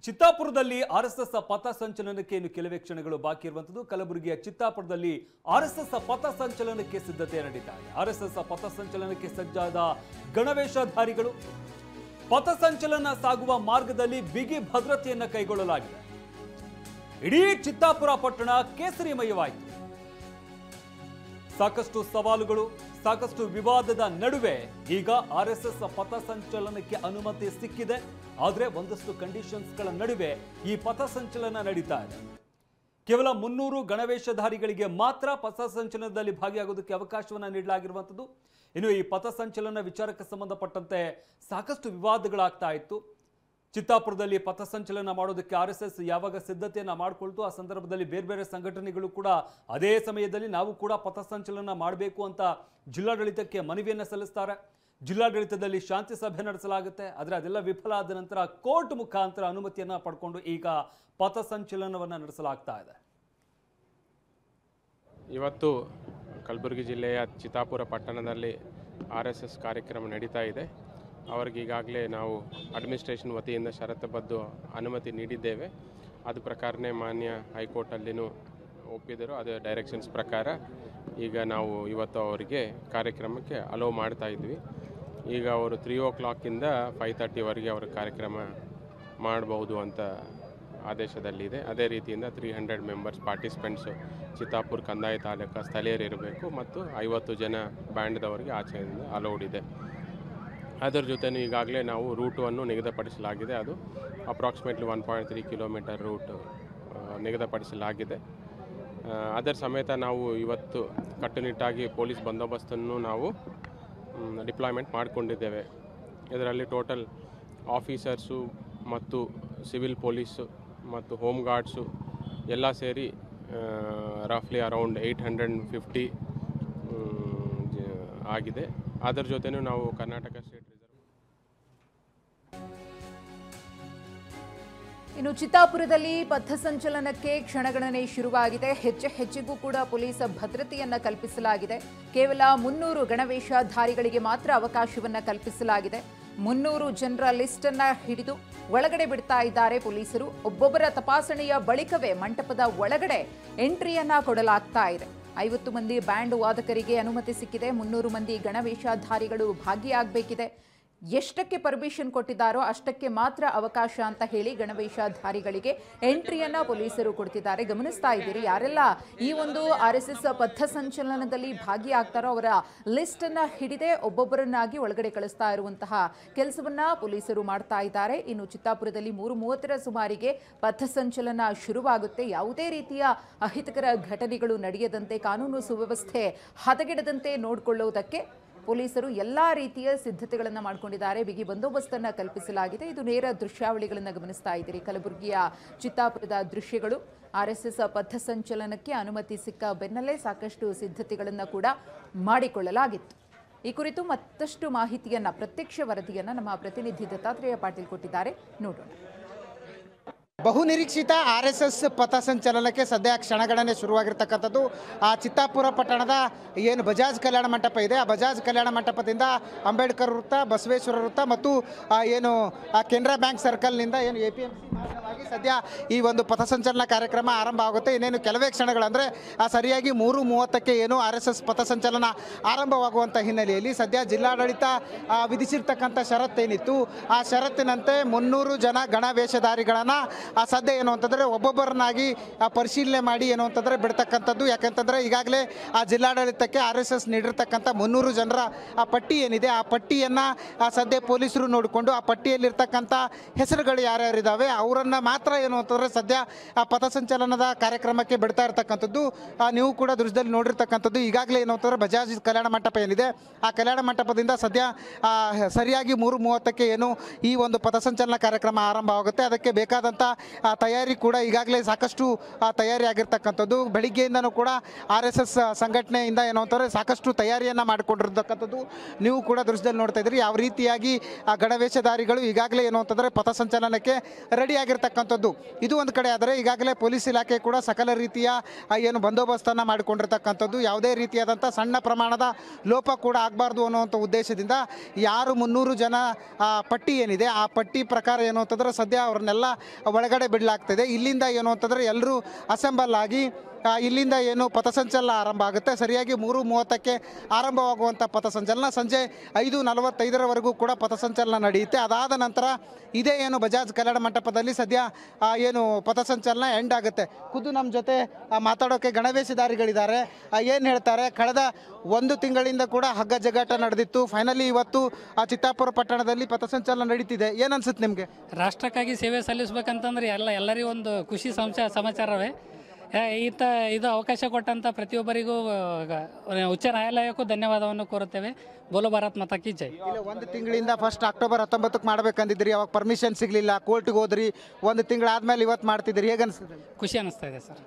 ಚಿತ್ತಾಪುರದಲ್ಲಿ RSS ಪಥಸಂಚಲನಕ್ಕೆ ಇನ್ನು ಕೆಲವೇ ಕ್ಷಣಗಳು ಬಾಕಿ ಇರುವಂತದ್ದು. ಕಲಬುರಗಿಯ ಚಿತ್ತಾಪುರದಲ್ಲಿ ಆರ್ಎಸ್ಎಸ್ ಪಥಸಂಚಲನಕ್ಕೆ ಸಿದ್ಧತೆ ನಡೀತಾ ಇದೆ. ಆರ್ಎಸ್ಎಸ್ ಪಥಸಂಚಲನಕ್ಕೆ ಸಜ್ಜಾದ ಗಣವೇಷಧಾರಿಗಳು ಪಥಸಂಚಲನ ಸಾಗುವ ಮಾರ್ಗದಲ್ಲಿ ಬಿಗಿ ಭದ್ರತೆಯನ್ನು ಕೈಗೊಳ್ಳಲಾಗಿದೆ. ಇಡೀ ಚಿತ್ತಾಪುರ ಪಟ್ಟಣ ಕೇಸರಿಮಯವಾಯಿತು. ಸಾಕಷ್ಟು ಸವಾಲುಗಳು, ಸಾಕಷ್ಟು ವಿವಾದದ ನಡುವೆ ಈಗ ಆರ್ಎಸ್ಎಸ್ ಪಥಸಂಚಲನಕ್ಕೆ ಅನುಮತಿ ಸಿಕ್ಕಿದೆ. ಆದರೆ ಒಂದಷ್ಟು ಕಂಡೀಷನ್ಸ್ಗಳ ನಡುವೆ ಈ ಪಥಸಂಚಲನ ನಡೀತಾ ಇದೆ. ಕೇವಲ 300 ಗಣವೇಷಧಾರಿಗಳಿಗೆ ಮಾತ್ರ ಪಥಸಂಚಲನದಲ್ಲಿ ಭಾಗಿಯಾಗೋದಕ್ಕೆ ಅವಕಾಶವನ್ನು ನೀಡಲಾಗಿರುವಂಥದ್ದು. ಇನ್ನು ಈ ಪಥಸಂಚಲನ ವಿಚಾರಕ್ಕೆ ಸಂಬಂಧಪಟ್ಟಂತೆ ಸಾಕಷ್ಟು ವಿವಾದಗಳಾಗ್ತಾ ಇತ್ತು. ಚಿತ್ತಾಪುರದಲ್ಲಿ ಪಥಸಂಚಲನ ಮಾಡೋದಕ್ಕೆ ಆರ್ಎಸ್ಎಸ್ ಯಾವಾಗ ಸಿದ್ಧತೆಯನ್ನು ಮಾಡಿಕೊಳ್ತು, ಆ ಸಂದರ್ಭದಲ್ಲಿ ಬೇರೆ ಬೇರೆ ಸಂಘಟನೆಗಳು ಕೂಡ ಅದೇ ಸಮಯದಲ್ಲಿ ನಾವು ಕೂಡ ಪಥಸಂಚಲನ ಮಾಡಬೇಕು ಅಂತ ಜಿಲ್ಲಾಡಳಿತಕ್ಕೆ ಮನವಿಯನ್ನು ಸಲ್ಲಿಸ್ತಾರೆ. ಜಿಲ್ಲಾಡಳಿತದಲ್ಲಿ ಶಾಂತಿ ಸಭೆ ನಡೆಸಲಾಗುತ್ತೆ. ಆದರೆ ಅದೆಲ್ಲ ವಿಫಲ ಆದ ನಂತರ ಕೋರ್ಟ್ ಮುಖಾಂತರ ಅನುಮತಿಯನ್ನು ಪಡ್ಕೊಂಡು ಈಗ ಪಥಸಂಚಲನವನ್ನು ನಡೆಸಲಾಗ್ತಾ ಇದೆ. ಇವತ್ತು ಕಲಬುರಗಿ ಜಿಲ್ಲೆಯ ಚಿತ್ತಾಪುರ ಪಟ್ಟಣದಲ್ಲಿ ಆರ್ಎಸ್ಎಸ್ ಕಾರ್ಯಕ್ರಮ ನಡೀತಾ ಇದೆ. ಅವರಿಗೆ ಈಗಾಗಲೇ ನಾವು ಅಡ್ಮಿನಿಸ್ಟ್ರೇಷನ್ ವತಿಯಿಂದ ಷರತ್ತುಬದ್ಧ ಅನುಮತಿ ನೀಡಿದ್ದೇವೆ. ಅದು ಪ್ರಕಾರನೇ ಮಾನ್ಯ ಹೈಕೋರ್ಟಲ್ಲಿನೂ ಒಪ್ಪಿದರು. ಅದು ಡೈರೆಕ್ಷನ್ಸ್ ಪ್ರಕಾರ ಈಗ ನಾವು ಇವತ್ತು ಅವರಿಗೆ ಕಾರ್ಯಕ್ರಮಕ್ಕೆ ಅಲೋ ಮಾಡ್ತಾ ಇದ್ವಿ. ಈಗ ಅವರು 3 o'clock 5:30ವರೆಗೆ ಅವರ ಕಾರ್ಯಕ್ರಮ ಮಾಡಬಹುದು ಅಂತ ಆದೇಶದಲ್ಲಿದೆ. ಅದೇ ರೀತಿಯಿಂದ 300 ಮೆಂಬರ್ಸ್ ಪಾರ್ಟಿಸಿಪೆಂಟ್ಸು ಚಿತ್ತಾಪುರ ಕಂದಾಯ ತಾಲೂಕು ಸ್ಥಳೀಯರಿರಬೇಕು ಮತ್ತು 50 ಜನ ಬ್ಯಾಂಡ್ದವರಿಗೆ ಆಚೆಯಿಂದ ಅಲೌಡ್ ಇದೆ. ಅದರ ಜೊತೆಯೂ ಈಗಾಗಲೇ ನಾವು ರೂಟನ್ನು ನಿಗದಿಪಡಿಸಲಾಗಿದೆ. ಅದು ಅಪ್ರಾಕ್ಸಿಮೇಟ್ಲಿ 1.3 ಕಿಲೋಮೀಟರ್ ರೂಟ್ ನಿಗದಿಪಡಿಸಲಾಗಿದೆ. ಅದರ ಸಮೇತ ನಾವು ಇವತ್ತು ಕಟ್ಟುನಿಟ್ಟಾಗಿ ಪೊಲೀಸ್ ಬಂದೋಬಸ್ತನ್ನು ನಾವು ಡಿಪ್ಲಾಯ್ಮೆಂಟ್ ಮಾಡಿಕೊಂಡಿದ್ದೇವೆ. ಇದರಲ್ಲಿ ಟೋಟಲ್ ಆಫೀಸರ್ಸು ಮತ್ತು ಸಿವಿಲ್ ಪೊಲೀಸು ಮತ್ತು ಹೋಮ್ ಗಾರ್ಡ್ಸು ಎಲ್ಲ ಸೇರಿ ರಫ್ಲಿ ಅರೌಂಡ್ 850 ಆಗಿದೆ. ಅದರ ಜೊತೆನೂ ನಾವು ಕರ್ನಾಟಕ ಸ್ಟೇಟ್ ರಿಸರ್ವ್. ಇನ್ನು ಚಿತ್ತಾಪುರದಲ್ಲಿ ಪಥಸಂಚಲನಕ್ಕೆ ಕ್ಷಣಗಣನೆ ಶುರುವಾಗಿದೆ. ಹೆಜ್ಜೆಗೂ ಕೂಡ ಪೊಲೀಸ್ ಭದ್ರತೆಯನ್ನ ಕಲ್ಪಿಸಲಾಗಿದೆ. ಕೇವಲ 300 ಗಣವೇಷಧಾರಿಗಳಿಗೆ ಮಾತ್ರ ಅವಕಾಶವನ್ನ ಕಲ್ಪಿಸಲಾಗಿದೆ. 300 ಜನರ ಲಿಸ್ಟ್ ಅನ್ನ ಹಿಡಿದು ಒಳಗಡೆ ಬಿಡ್ತಾ ಇದ್ದಾರೆ ಪೊಲೀಸರು. ಒಬ್ಬೊಬ್ಬರ ತಪಾಸಣೆಯ ಬಳಿಕವೇ ಮಂಟಪದ ಒಳಗಡೆ ಎಂಟ್ರಿಯನ್ನ ಕೊಡಲಾಗ್ತಾ ಇದೆ. 50 ಮಂದಿ ಬ್ಯಾಂಡ್ ವಾದಕರಿಗೆ ಅನುಮತಿ ಸಿಕ್ಕಿದೆ. 300 ಮಂದಿ ಗಣವೇಷಧಾರಿಗಳು ಭಾಗಿಯಾಗಬೇಕಿದೆ. ಎಷ್ಟಕ್ಕೆ ಪರ್ಮಿಷನ್ ಕೊಟ್ಟಿದ್ದಾರೋ ಅಷ್ಟಕ್ಕೆ ಮಾತ್ರ ಅವಕಾಶ ಅಂತ ಹೇಳಿ ಗಣವೇಷಧಾರಿಗಳಿಗೆ ಎಂಟ್ರಿಯನ್ನ ಪೊಲೀಸರು ಕೊಡ್ತಿದ್ದಾರೆ. ಗಮನಿಸ್ತಾ ಇದ್ದೀರಿ ಯಾರೆಲ್ಲ ಈ ಒಂದು ಆರ್ಎಸ್ಎಸ್ ಪಥಸಂಚಲನದಲ್ಲಿ ಭಾಗಿಯಾಗ್ತಾರೋ ಅವರ ಲಿಸ್ಟ್ ಅನ್ನ ಹಿಡಿದೇ ಒಬ್ಬೊಬ್ಬರನ್ನಾಗಿ ಒಳಗಡೆ ಕಳಿಸ್ತಾ ಇರುವಂತಹ ಕೆಲಸವನ್ನ ಪೊಲೀಸರು ಮಾಡ್ತಾ ಇದ್ದಾರೆ. ಇನ್ನು ಚಿತ್ತಾಪುರದಲ್ಲಿ 3:30 ಸುಮಾರಿಗೆ ಪಥಸಂಚಲನ ಶುರುವಾಗುತ್ತೆ. ಯಾವುದೇ ರೀತಿಯ ಅಹಿತಕರ ಘಟನೆಗಳು ನಡೆಯದಂತೆ, ಕಾನೂನು ಸುವ್ಯವಸ್ಥೆ ಹದಗೆಡದಂತೆ ನೋಡಿಕೊಳ್ಳುವುದಕ್ಕೆ ಪೊಲೀಸರು ಎಲ್ಲಾ ರೀತಿಯ ಸಿದ್ಧತೆಗಳನ್ನು ಮಾಡಿಕೊಂಡಿದ್ದಾರೆ. ಬಿಗಿ ಬಂದೋಬಸ್ತನ್ನು ಕಲ್ಪಿಸಲಾಗಿದೆ. ಇದು ನೇರ ದೃಶ್ಯಾವಳಿಗಳನ್ನು ಗಮನಿಸ್ತಾ ಇದ್ದೀರಿ. ಕಲಬುರಗಿಯ ಚಿತ್ತಾಪುರದ ದೃಶ್ಯಗಳು. ಆರ್ಎಸ್ಎಸ್ ಪಥಸಂಚಲನಕ್ಕೆ ಅನುಮತಿ ಸಿಕ್ಕ ಬೆನ್ನಲ್ಲೇ ಸಾಕಷ್ಟು ಸಿದ್ಧತೆಗಳನ್ನು ಕೂಡ ಮಾಡಿಕೊಳ್ಳಲಾಗಿತ್ತು. ಈ ಕುರಿತು ಮತ್ತಷ್ಟು ಮಾಹಿತಿಯನ್ನ, ಪ್ರತ್ಯಕ್ಷ ವರದಿಯನ್ನ ನಮ್ಮ ಪ್ರತಿನಿಧಿ ದತ್ತಾತ್ರೇಯ ಪಾಟೀಲ್ ಕೊಟ್ಟಿದ್ದಾರೆ. ನೋಡೋಣ. ಬಹುನಿರೀಕ್ಷಿತ ಆರ್ಎಸ್ಎಸ್ ಪಥಸಂಚಲನಕ್ಕೆ ಸದ್ಯ ಕ್ಷಣಗಣನೆ ಶುರುವಾಗಿರ್ತಕ್ಕಂಥದ್ದು. ಆ ಚಿತ್ತಾಪುರ ಪಟ್ಟಣದ ಏನು ಬಜಾಜ್ ಕಲ್ಯಾಣ ಮಂಟಪ ಇದೆ, ಆ ಬಜಾಜ್ ಕಲ್ಯಾಣ ಮಂಟಪದಿಂದ ಅಂಬೇಡ್ಕರ್ ವೃತ್ತ, ಬಸವೇಶ್ವರ ವೃತ್ತ ಮತ್ತು ಏನು ಕೆನರಾ ಬ್ಯಾಂಕ್ ಸರ್ಕಲ್ನಿಂದ ಏನು APMC ಮಾರ್ಗವಾಗಿ ಸದ್ಯ ಈ ಒಂದು ಪಥಸಂಚಲನ ಕಾರ್ಯಕ್ರಮ ಆರಂಭ ಆಗುತ್ತೆ. ಇನ್ನೇನು ಕೆಲವೇ ಕ್ಷಣಗಳಂದರೆ ಸರಿಯಾಗಿ 3:30ಕ್ಕೆ ಏನು ಆರ್ಎಸ್ಎಸ್ ಪಥಸಂಚಲನ ಆರಂಭವಾಗುವಂಥ ಹಿನ್ನೆಲೆಯಲ್ಲಿ ಸದ್ಯ ಜಿಲ್ಲಾಡಳಿತ ವಿಧಿಸಿರ್ತಕ್ಕಂಥ ಷರತ್ತೇನಿತ್ತು, ಆ ಷರತ್ತಿನಂತೆ 300 ಜನ ಗಣವೇಷಧಾರಿಗಳನ್ನು ಸದ್ಯ ಏನು ಅಂತಂದರೆ ಒಬ್ಬೊಬ್ಬರನ್ನಾಗಿ ಪರಿಶೀಲನೆ ಮಾಡಿ ಏನು ಅಂತಂದರೆ ಬಿಡ್ತಕ್ಕಂಥದ್ದು. ಯಾಕೆಂತಂದರೆ ಈಗಾಗಲೇ ಆ ಜಿಲ್ಲಾಡಳಿತಕ್ಕೆ RSS ನೀಡಿರ್ತಕ್ಕಂಥ 300 ಜನರ ಆ ಪಟ್ಟಿ ಏನಿದೆ, ಆ ಪಟ್ಟಿಯನ್ನು ಸದ್ಯ ಪೊಲೀಸರು ನೋಡಿಕೊಂಡು ಆ ಪಟ್ಟಿಯಲ್ಲಿರ್ತಕ್ಕಂಥ ಹೆಸರುಗಳು ಯಾರ್ಯಾರಿದ್ದಾವೆ ಅವರನ್ನು ಮಾತ್ರ ಏನು ಅಂತಂದರೆ ಸದ್ಯ ಆ ಪಥಸಂಚಲನದ ಕಾರ್ಯಕ್ರಮಕ್ಕೆ ಬಿಡ್ತಾ ಇರ್ತಕ್ಕಂಥದ್ದು. ನೀವು ಕೂಡ ದೃಶ್ಯದಲ್ಲಿ ನೋಡಿರ್ತಕ್ಕಂಥದ್ದು. ಈಗಾಗಲೇ ಏನು ಅಂತಂದರೆ ಬಜಾಜ್ ಕಲ್ಯಾಣ ಮಂಟಪ ಏನಿದೆ, ಆ ಕಲ್ಯಾಣ ಮಂಟಪದಿಂದ ಸದ್ಯ ಸರಿಯಾಗಿ 3:30ಕ್ಕೆ ಏನು ಈ ಒಂದು ಪಥಸಂಚಲನ ಕಾರ್ಯಕ್ರಮ ಆರಂಭವಾಗುತ್ತೆ. ಅದಕ್ಕೆ ಬೇಕಾದಂಥ ತಯಾರಿ ಕೂಡ ಈಗಾಗಲೇ ಸಾಕಷ್ಟು ತಯಾರಿ ಆಗಿರ್ತಕ್ಕಂಥದ್ದು. ಬೆಳಿಗ್ಗೆಯಿಂದನೂ ಕೂಡ RSS ಸಂಘಟನೆಯಿಂದ ಏನೋ ಅಂತಾರೆ ಸಾಕಷ್ಟು ತಯಾರಿಯನ್ನು ಮಾಡಿಕೊಂಡಿರ್ತಕ್ಕಂಥದ್ದು ನೀವು ಕೂಡ ದೃಶ್ಯದಲ್ಲಿ ನೋಡ್ತಾ ಇದ್ದೀರಿ. ಯಾವ ರೀತಿಯಾಗಿ ಗಣವೇಷಧಾರಿಗಳು ಈಗಾಗಲೇ ಏನು ಅಂತಂದರೆ ಪಥಸಂಚಲನಕ್ಕೆ ರೆಡಿ ಆಗಿರ್ತಕ್ಕಂಥದ್ದು. ಇದು ಒಂದು ಕಡೆ ಆದರೆ ಈಗಾಗಲೇ ಪೊಲೀಸ್ ಇಲಾಖೆ ಕೂಡ ಸಕಲ ರೀತಿಯ ಏನು ಬಂದೋಬಸ್ತನ್ನು ಮಾಡಿಕೊಂಡಿರ್ತಕ್ಕಂಥದ್ದು. ಯಾವುದೇ ರೀತಿಯಾದಂಥ ಸಣ್ಣ ಪ್ರಮಾಣದ ಲೋಪ ಕೂಡ ಆಗಬಾರ್ದು ಅನ್ನುವಂಥ ಉದ್ದೇಶದಿಂದ ಯಾರು 300 ಜನ ಪಟ್ಟಿ ಏನಿದೆ ಆ ಪಟ್ಟಿ ಪ್ರಕಾರ ಏನು ಅಂತಂದರೆ ಸದ್ಯ ಅವ್ರನ್ನೆಲ್ಲ ಒಳಗಡೆ ಬಿಡಲಾಗ್ತಿದೆ. ಇಲ್ಲಿಂದ ಏನು ಅಂತಂದರೆ ಎಲ್ಲರೂ ಅಸೆಂಬಲ್ ಆಗಿ ಇಲ್ಲಿಂದ ಏನು ಪಥಸಂಚಲನ ಆರಂಭ ಆಗುತ್ತೆ. ಸರಿಯಾಗಿ 3:30ಕ್ಕೆ ಆರಂಭವಾಗುವಂಥ ಪಥಸಂಚಲನ ಸಂಜೆ 5:45ರವರೆಗೂ ಕೂಡ ಪಥಸಂಚಲನ ನಡೆಯುತ್ತೆ. ಅದಾದ ನಂತರ ಇದೇ ಏನು ಬಜಾಜ್ ಕಲ್ಯಾಣ ಮಂಟಪದಲ್ಲಿ ಸದ್ಯ ಏನು ಪಥಸಂಚಲನ ಎಂಡ್ ಆಗುತ್ತೆ. ಖುದ್ದು ನಮ್ಮ ಜೊತೆ ಮಾತಾಡೋಕ್ಕೆ ಗಣವೇಷಧಾರಿಗಳಿದ್ದಾರೆ. ಏನು ಹೇಳ್ತಾರೆ, ಕಳೆದ 1 ತಿಂಗಳಿಂದ ಕೂಡ ಹಗ್ಗ ಜಗ್ಗಾಟ ನಡೆದಿತ್ತು. ಫೈನಲಿ ಇವತ್ತು ಚಿತ್ತಾಪುರ ಪಟ್ಟಣದಲ್ಲಿ ಪಥಸಂಚಲನ ನಡೀತಿದೆ. ಏನು ಅನ್ಸುತ್ತೆ ನಿಮಗೆ? ರಾಷ್ಟ್ರಕ್ಕಾಗಿ ಸೇವೆ ಸಲ್ಲಿಸ್ಬೇಕಂತಂದ್ರೆ ಎಲ್ಲರಿಗೂ ಒಂದು ಖುಷಿ ಸಮಾಚಾರವೇ. ಇದು ಅವಕಾಶ ಕೊಟ್ಟಂಥ ಪ್ರತಿಯೊಬ್ಬರಿಗೂ ಉಚ್ಚ ನ್ಯಾಯಾಲಯಕ್ಕೂ ಧನ್ಯವಾದವನ್ನು ಕೋರುತ್ತೇವೆ. ಬೋಲೋ ಭಾರತ್ ಮಾತಾ ಕಿ ಜೈ. ಇಲ್ಲ, 1 ತಿಂಗಳಿಂದ ಫಸ್ಟ್ ಅಕ್ಟೋಬರ್ 19ಕ್ಕೆ ಮಾಡಬೇಕಂದಿದ್ರಿ, ಅವಾಗ ಪರ್ಮಿಷನ್ ಸಿಗಲಿಲ್ಲ, ಕೋರ್ಟ್ಗೆ ಹೋದ್ರಿ. 1 ತಿಂಗಳಾದ್ಮೇಲೆ ಇವತ್ತು ಮಾಡ್ತಿದ್ದೀರಿ, ಹೇಗೆ ಅನಿಸ್ತದೆ? ಖುಷಿ ಅನ್ನಿಸ್ತಾ ಇದೆ ಸರ್.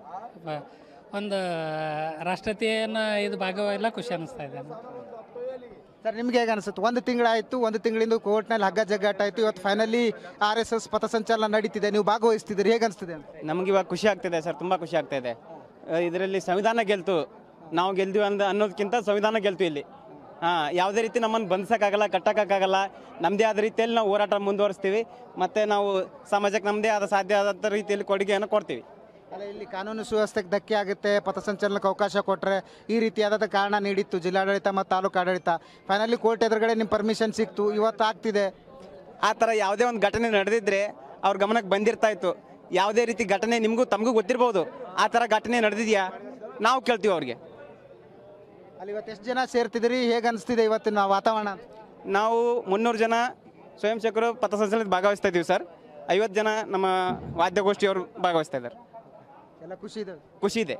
ಒಂದು ರಾಷ್ಟ್ರೀಯತೆಯನ್ನು ಇದು ಭಾಗವಲ್ಲ, ಖುಷಿ ಅನ್ನಿಸ್ತಾ ಇದೆ ಸರ್. ನಿಮ್ಗೆ ಹೇಗೆ ಅನಿಸುತ್ತೆ? 1 ತಿಂಗಳಾಯಿತು, 1 ತಿಂಗಳಿಂದ ಕೋರ್ಟ್ನಲ್ಲಿ ಹಗ್ಗ ಜಗ್ಗಾಟ ಆಯಿತು, ಇವತ್ತು ಫೈನಲಿ RSS ಪಥಸಂಚಲನ ನಡೀತಿದೆ, ನೀವು ಭಾಗವಹಿಸ್ತಿದ್ದೀರಿ, ಹೇಗೆ ಅನಿಸ್ತಿದೆ ಅಂತ? ನಮಗೆ ಇವಾಗ ಖುಷಿ ಆಗ್ತಿದೆ ಸರ್, ತುಂಬ ಖುಷಿ ಆಗ್ತಾ ಇದೆ. ಇದರಲ್ಲಿ ಸಂವಿಧಾನ ಗೆಲ್ತು, ನಾವು ಗೆಲ್ತೀವಿ ಅನ್ನೋದಕ್ಕಿಂತ ಸಂವಿಧಾನ ಗೆಲ್ತು ಇಲ್ಲಿ. ಯಾವುದೇ ರೀತಿ ನಮ್ಮನ್ನು ಬಂಧಿಸೋಕ್ಕಾಗಲ್ಲ, ಕಟ್ಟೋಕ್ಕಾಗಲ್ಲ. ನಮ್ಮದೇ ಆದ ರೀತಿಯಲ್ಲಿ ನಾವು ಹೋರಾಟ ಮುಂದುವರಿಸ್ತೀವಿ ಮತ್ತು ನಾವು ಸಮಾಜಕ್ಕೆ ನಮ್ಮದೇ ಆದ ಸಾಧ್ಯ ಆದಂಥ ರೀತಿಯಲ್ಲಿ ಕೊಡುಗೆಯನ್ನು ಕೊಡ್ತೀವಿ. ಅಲ್ಲ, ಇಲ್ಲಿ ಕಾನೂನು ಸುವ್ಯವಸ್ಥೆಗೆ ಧಕ್ಕೆ ಆಗುತ್ತೆ, ಪಥಸಂಚಲನಕ್ಕೆ ಅವಕಾಶ ಕೊಟ್ಟರೆ ಈ ರೀತಿಯಾದ ಕಾರಣ ನೀಡಿತ್ತು ಜಿಲ್ಲಾಡಳಿತ ಮತ್ತು ತಾಲೂಕು ಆಡಳಿತ. ಫೈನಲಿ ಕೋರ್ಟ್ ಎದುರುಗಡೆ ನಿಮ್ಮ ಪರ್ಮಿಷನ್ ಸಿಕ್ತು, ಇವತ್ತು ಆಗ್ತಿದೆ. ಆ ಥರ ಯಾವುದೇ ಒಂದು ಘಟನೆ ನಡೆದಿದ್ದರೆ ಅವ್ರ ಗಮನಕ್ಕೆ ಬಂದಿರ್ತಾ ಇತ್ತು. ಯಾವುದೇ ರೀತಿ ಘಟನೆ ತಮಗೂ ಗೊತ್ತಿರ್ಬೋದು, ಆ ಥರ ಘಟನೆ ನಡೆದಿದೆಯಾ ನಾವು ಕೇಳ್ತೀವಿ ಅವ್ರಿಗೆ. ಅಲ್ಲಿ ಇವತ್ತು ಎಷ್ಟು ಜನ ಸೇರ್ತಿದ್ದೀರಿ, ಹೇಗೆ ಅನಿಸ್ತಿದೆ ಇವತ್ತಿನ ವಾತಾವರಣ? ನಾವು 300 ಜನ ಸ್ವಯಂ ಸೇವಕರು ಪಥಸಂಚಲನದಲ್ಲಿ ಭಾಗವಹಿಸ್ತಾ ಇದ್ದೀವಿ ಸರ್. 50 ಜನ ನಮ್ಮ ವಾದ್ಯಗೋಷ್ಠಿಯವರು ಭಾಗವಹಿಸ್ತಾ ಇದ್ದಾರೆ. ಎಲ್ಲ ಖುಷಿ ಇದೆ? ಖುಷಿ ಇದೆ.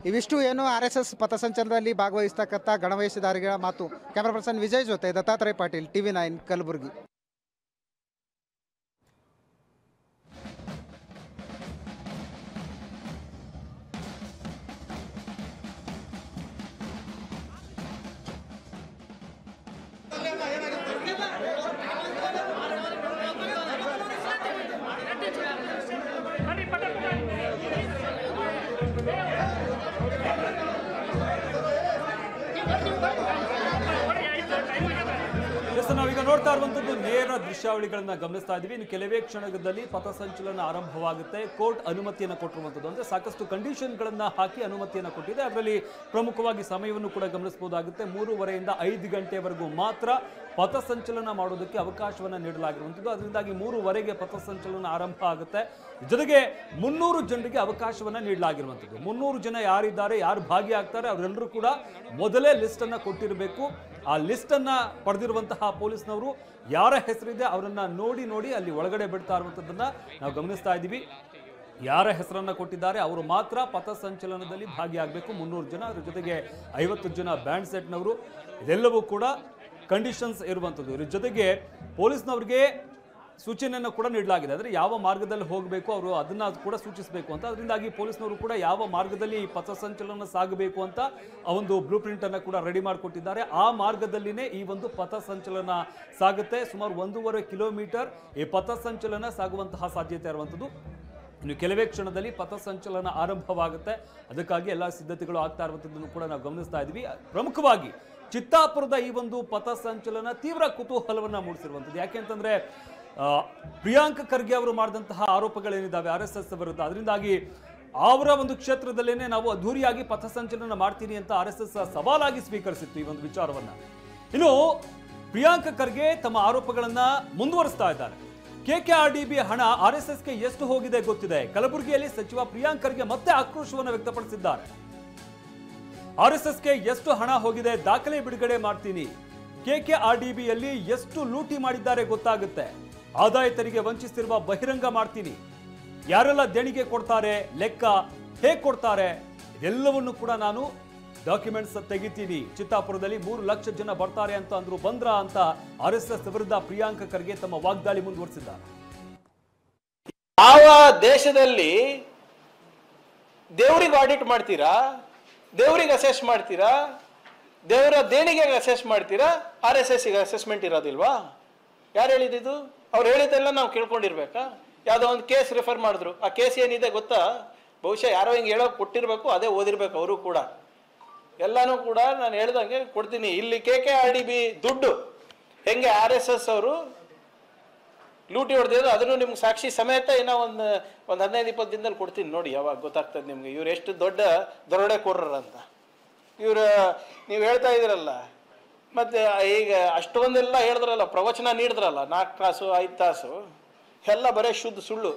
ಇವಿಷ್ಟು ಏನು RSS ಪಥಸಂಚಲನದಲ್ಲಿ ಭಾಗವಹಿಸ್ತಕ್ಕಂಥ ಗಣವೇಷಧಾರಿಗಳ ಮಾತು. ಕ್ಯಾಮ್ರಾ ಪರ್ಸನ್ ವಿಜಯ್ ಜೊತೆ ದತ್ತಾತ್ರೇಯ ಪಾಟೀಲ್, TV9 ಕಲಬುರಗಿ. ನಾವೀಗ ನೋಡ್ತಾ ಇರುವಂತದ್ದು ನೇರ ದೃಶ್ಯಾವಳಿಗಳನ್ನ ಗಮನಿಸ್ತಾ ಇದ್ದೀವಿ. ಇನ್ನು ಕೆಲವೇ ಕ್ಷಣದಲ್ಲಿ ಪಥಸಂಚಲನ ಆರಂಭವಾಗುತ್ತೆ. ಕೋರ್ಟ್ ಅನುಮತಿಯನ್ನು ಕೊಟ್ಟಿರುವಂಥದ್ದು, ಅಂದ್ರೆ ಸಾಕಷ್ಟು ಕಂಡೀಷನ್ಗಳನ್ನ ಹಾಕಿ ಅನುಮತಿಯನ್ನು ಕೊಟ್ಟಿದೆ. ಅದರಲ್ಲಿ ಪ್ರಮುಖವಾಗಿ ಸಮಯವನ್ನು ಕೂಡ ಗಮನಿಸಬಹುದಾಗುತ್ತೆ. 3:30ಯಿಂದ 5 ಗಂಟೆವರೆಗೂ ಮಾತ್ರ ಪಥಸಂಚಲನ ಮಾಡೋದಕ್ಕೆ ಅವಕಾಶವನ್ನು ನೀಡಲಾಗಿರುವಂಥದ್ದು. ಅದರಿಂದಾಗಿ 3:30ಗೆ ಪಥಸಂಚಲನ ಆರಂಭ ಆಗುತ್ತೆ. ಜೊತೆಗೆ 300 ಜನರಿಗೆ ಅವಕಾಶವನ್ನು ನೀಡಲಾಗಿರುವಂಥದ್ದು. 300 ಜನ ಯಾರಿದ್ದಾರೆ, ಯಾರು ಭಾಗಿಯಾಗ್ತಾರೆ, ಅವರೆಲ್ಲರೂ ಕೂಡ ಮೊದಲೇ ಲಿಸ್ಟ್ ಅನ್ನ ಕೊಟ್ಟಿರಬೇಕು. ಆ ಲಿಸ್ಟ್ ಅನ್ನ ಪಡೆದಿರುವಂತಹ ಪೊಲೀಸ್ನವರು ಯಾರ ಹೆಸರಿದೆ ಅವರನ್ನ ನೋಡಿ ಅಲ್ಲಿ ಒಳಗಡೆ ಬಿಡ್ತಾ ಇರುವಂಥದ್ದನ್ನ ನಾವು ಗಮನಿಸ್ತಾ ಇದ್ದೀವಿ. ಯಾರ ಹೆಸರನ್ನ ಕೊಟ್ಟಿದ್ದಾರೆ ಅವರು ಮಾತ್ರ ಪಥಸಂಚಲನದಲ್ಲಿ ಭಾಗಿಯಾಗಬೇಕು. 300 ಜನ, ಅದ್ರ ಜೊತೆಗೆ 50 ಜನ ಬ್ಯಾಂಡ್ ಸೆಟ್ನವರು, ಇದೆಲ್ಲವೂ ಕೂಡ ಕಂಡೀಷನ್ಸ್ ಇರುವಂಥದ್ದು. ಇದ್ರ ಜೊತೆಗೆ ಪೊಲೀಸ್ನವ್ರಿಗೆ ಸೂಚನೆಯನ್ನು ಕೂಡ ನೀಡಲಾಗಿದೆ. ಅಂದರೆ ಯಾವ ಮಾರ್ಗದಲ್ಲಿ ಹೋಗಬೇಕು ಅವರು ಅದನ್ನು ಕೂಡ ಸೂಚಿಸಬೇಕು ಅಂತ. ಅದರಿಂದಾಗಿ ಪೊಲೀಸ್ನವರು ಕೂಡ ಯಾವ ಮಾರ್ಗದಲ್ಲಿ ಪಥಸಂಚಲನ ಸಾಗಬೇಕು ಅಂತ ಆ ಒಂದು ಬ್ಲೂ ಪ್ರಿಂಟನ್ನು ಕೂಡ ರೆಡಿ ಮಾಡಿಕೊಟ್ಟಿದ್ದಾರೆ. ಆ ಮಾರ್ಗದಲ್ಲಿನೇ ಈ ಒಂದು ಪಥಸಂಚಲನ ಸಾಗುತ್ತೆ. ಸುಮಾರು 1.5 ಕಿಲೋಮೀಟರ್ ಈ ಪಥಸಂಚಲನ ಸಾಗುವಂತಹ ಸಾಧ್ಯತೆ ಇರುವಂಥದ್ದು. ಇನ್ನು ಕೆಲವೇ ಕ್ಷಣದಲ್ಲಿ ಪಥಸಂಚಲನ ಆರಂಭವಾಗುತ್ತೆ. ಅದಕ್ಕಾಗಿ ಎಲ್ಲ ಸಿದ್ಧತೆಗಳು ಆಗ್ತಾ ಇರುವಂಥದ್ದನ್ನು ಕೂಡ ನಾವು ಗಮನಿಸ್ತಾ ಇದ್ದೀವಿ. ಪ್ರಮುಖವಾಗಿ ಚಿತ್ತಾಪುರದ ಈ ಒಂದು ಪಥಸಂಚಲನ ತೀವ್ರ ಕುತೂಹಲವನ್ನು ಮೂಡಿಸಿರುವಂಥದ್ದು. ಯಾಕೆ ಅಂತಂದರೆ ಪ್ರಿಯಾಂಕ್ ಖರ್ಗೆ ಅವರು ಮಾಡಿದಂತಹ ಆರೋಪಗಳೇನಿದ್ದಾವೆ RSS ವಿರುದ್ಧ, ಅದರಿಂದಾಗಿ ಅವರ ಒಂದು ಕ್ಷೇತ್ರದಲ್ಲೇನೆ ನಾವು ಅದ್ಧೂರಿಯಾಗಿ ಪಥಸಂಚಲನ ಮಾಡ್ತೀನಿ ಅಂತ RSS ಸವಾಲಾಗಿ ಸ್ವೀಕರಿಸಿತ್ತು ಈ ಒಂದು ವಿಚಾರವನ್ನ. ಇನ್ನು ಪ್ರಿಯಾಂಕ್ ಖರ್ಗೆ ತಮ್ಮ ಆರೋಪಗಳನ್ನ ಮುಂದುವರಿಸ್ತಾ ಇದ್ದಾರೆ. KKRDB ಹಣ RSSಗೆ ಎಷ್ಟು ಹೋಗಿದೆ ಗೊತ್ತಿದೆ. ಕಲಬುರಗಿಯಲ್ಲಿ ಸಚಿವ ಪ್ರಿಯಾಂಕ್ ಖರ್ಗೆ ಮತ್ತೆ ಆಕ್ರೋಶವನ್ನು ವ್ಯಕ್ತಪಡಿಸಿದ್ದಾರೆ. RSSಗೆ ಎಷ್ಟು ಹಣ ಹೋಗಿದೆ ದಾಖಲೆ ಬಿಡುಗಡೆ ಮಾಡ್ತೀನಿ. KKRDBಯಲ್ಲಿ ಎಷ್ಟು ಲೂಟಿ ಮಾಡಿದ್ದಾರೆ ಗೊತ್ತಾಗುತ್ತೆ. ಆದಾಯ ತೆರಿಗೆ ವಂಚಿಸಿರುವ ಬಹಿರಂಗ ಮಾಡ್ತೀನಿ. ಯಾರೆಲ್ಲ ದೇಣಿಗೆ ಕೊಡ್ತಾರೆ, ಲೆಕ್ಕ ಹೇಗೆ ಕೊಡ್ತಾರೆ, ಇದೆಲ್ಲವನ್ನು ಕೂಡ ನಾನು ಡಾಕ್ಯುಮೆಂಟ್ಸ್ ತೆಗಿತೀನಿ. ಚಿತ್ತಾಪುರದಲ್ಲಿ 3 ಲಕ್ಷ ಜನ ಬರ್ತಾರೆ ಅಂತ ಅಂದ್ರು, ಬಂದ್ರ ಅಂತ RSS ವಿರುದ್ಧ ಪ್ರಿಯಾಂಕ್ ಖರ್ಗೆ ತಮ್ಮ ವಾಗ್ದಾಳಿ ಮುಂದುವರಿಸಿದ್ದಾರೆ. ಯಾವ ದೇಶದಲ್ಲಿ ದೇವ್ರಿಗೆ ಆಡಿಟ್ ಮಾಡ್ತೀರಾ, ದೇವ್ರಿಗೆ ಅಸೆಸ್ ಮಾಡ್ತೀರಾ, ದೇವರ ದೇಣಿಗೆಗೆ ಅಸೆಸ್ ಮಾಡ್ತೀರಾ, RSSಗೆ ಅಸೆಸ್ಮೆಂಟ್ ಇರೋದಿಲ್ವಾ? ಯಾರು ಹೇಳಿದ್ದು? ಅವ್ರು ಹೇಳಿದ್ದೆಲ್ಲ ನಾವು ಕೇಳ್ಕೊಂಡಿರ್ಬೇಕಾ? ಯಾವುದೋ ಒಂದು ಕೇಸ್ ರೆಫರ್ ಮಾಡಿದ್ರು, ಆ ಕೇಸ್ ಏನಿದೆ ಗೊತ್ತಾ? ಬಹುಶಃ ಯಾರೋ ಹಿಂಗೆ ಹೇಳೋಕೆ ಕೊಟ್ಟಿರ್ಬೇಕು, ಅದೇ ಓದಿರ್ಬೇಕು ಅವರು ಕೂಡ. ಎಲ್ಲನೂ ಕೂಡ ನಾನು ಹೇಳ್ದಂಗೆ ಕೊಡ್ತೀನಿ. ಇಲ್ಲಿ KKRDB ದುಡ್ಡು ಹೆಂಗೆ RSS ಅವರು ಲೂಟಿ ಹೊಡೆದಿದ್ರು ಅದನ್ನು ನಿಮ್ಗೆ ಸಾಕ್ಷಿ ಸಮೇತ ಏನೋ ಒಂದು 15-20 ದಿನದಲ್ಲಿ ಕೊಡ್ತೀನಿ ನೋಡಿ, ಯಾವಾಗ ಗೊತ್ತಾಗ್ತದೆ ನಿಮ್ಗೆ ಇವ್ರು ಎಷ್ಟು ದೊಡ್ಡ ದರೋಡೆಕೋರರು ಅಂತ. ಇವ್ರು ನೀವು ಹೇಳ್ತಾ ಇದ್ದೀರಲ್ಲ, ಮತ್ತೆ ಈಗ ಅಷ್ಟೊಂದೆಲ್ಲ ಹೇಳಿದ್ರಲ್ಲ, ಪ್ರವಚನ ನೀಡಿದ್ರಲ್ಲ 4 ತಾಸು 5 ತಾಸು, ಎಲ್ಲ ಬರೀ ಶುದ್ಧ ಸುಳ್ಳು.